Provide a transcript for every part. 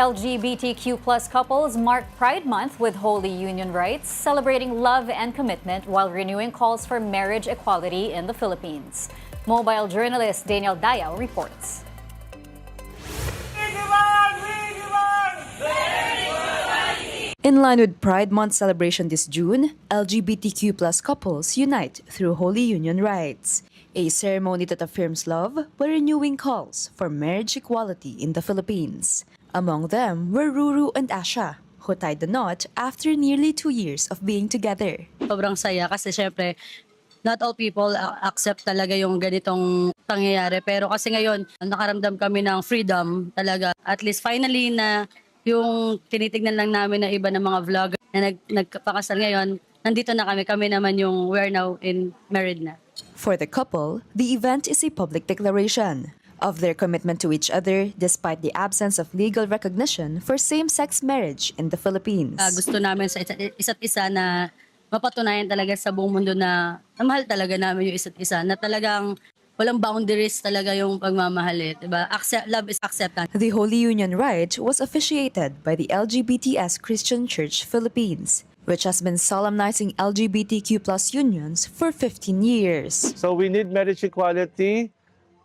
LGBTQ plus couples mark Pride Month with Holy Union rites, celebrating love and commitment while renewing calls for marriage equality in the Philippines. Mobile journalist Daniel Dayao reports. In line with Pride Month celebration this June, LGBTQ plus couples unite through Holy Union rites, a ceremony that affirms love by renewing calls for marriage equality in the Philippines. Among them were Ruru and Asha, who tied the knot after nearly 2 years of being together. Sobrang saya kasi syempre not all people accept talaga yung ganitong pangyayari. Pero kasi ngayon, nakaramdam kami ng freedom talaga. At least finally na yung tinitignan lang namin na iba ng mga vlogger na nagpakasal ngayon, nandito na kami. Kami naman yung we're now married na. For the couple, the event is a public declaration of their commitment to each other despite the absence of legal recognition for same-sex marriage in the Philippines. Gusto namin sa isa't isa na mapatunayan talaga sa buong mundo na mahal talaga namin yung isa't isa, na talagang walang boundaries talaga yung pagmamahal, diba? Love is acceptance. The Holy Union rite was officiated by the LGBTS Christian Church Philippines, which has been solemnizing LGBTQ plus unions for 15 years. So we need marriage equality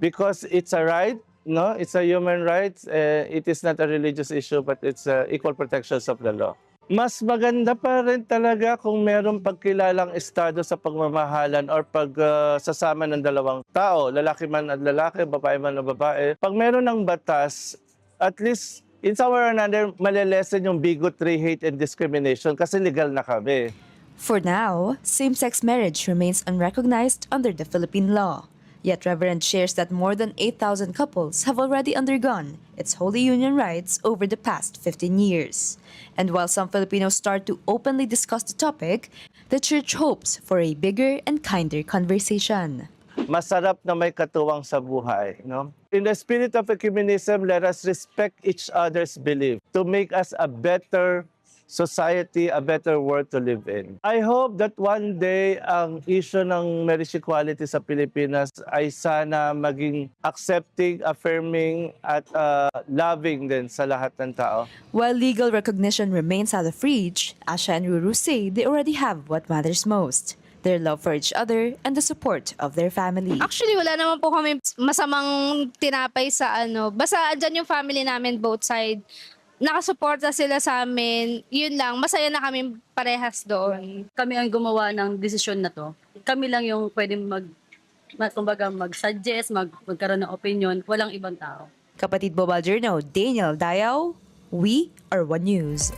because it's a right, no? It's a human right. It is not a religious issue, but it's equal protections of the law. Mas maganda pa rin talaga kung merong pagkilalang estado sa pagmamahalan or pagsasama ng dalawang tao, lalaki man at lalaki, babae man o babae. Pag meron ng batas, at least in some way or another, malilesen yung bigotry, hate, and discrimination kasi legal na kami. For now, same-sex marriage remains unrecognized under the Philippine law. Yet Reverend shares that more than 8,000 couples have already undergone its Holy Union rites over the past 15 years. And while some Filipinos start to openly discuss the topic, the church hopes for a bigger and kinder conversation. Masarap na may katuwang sa buhay, no? In the spirit of ecumenism, let us respect each other's belief to make us a better society, a better world to live in. I hope that one day ang issue ng marriage equality sa Pilipinas ay sana maging accepting, affirming, at loving din sa lahat ng tao. While legal recognition remains out of reach, Asha and Ruru say they already have what matters most: their love for each other and the support of their family. Actually, wala naman po kami masamang tinapay sa basta andyan yung family namin both side. Nakasuporta sila sa amin, yun lang, masaya na kami parehas doon. Kami ang gumawa ng desisyon na to. Kami lang yung pwedeng mag-suggest, magkaroon ng opinion, walang ibang tao. Kapatid Mobile Journal, Daniel Dayao, we are One News.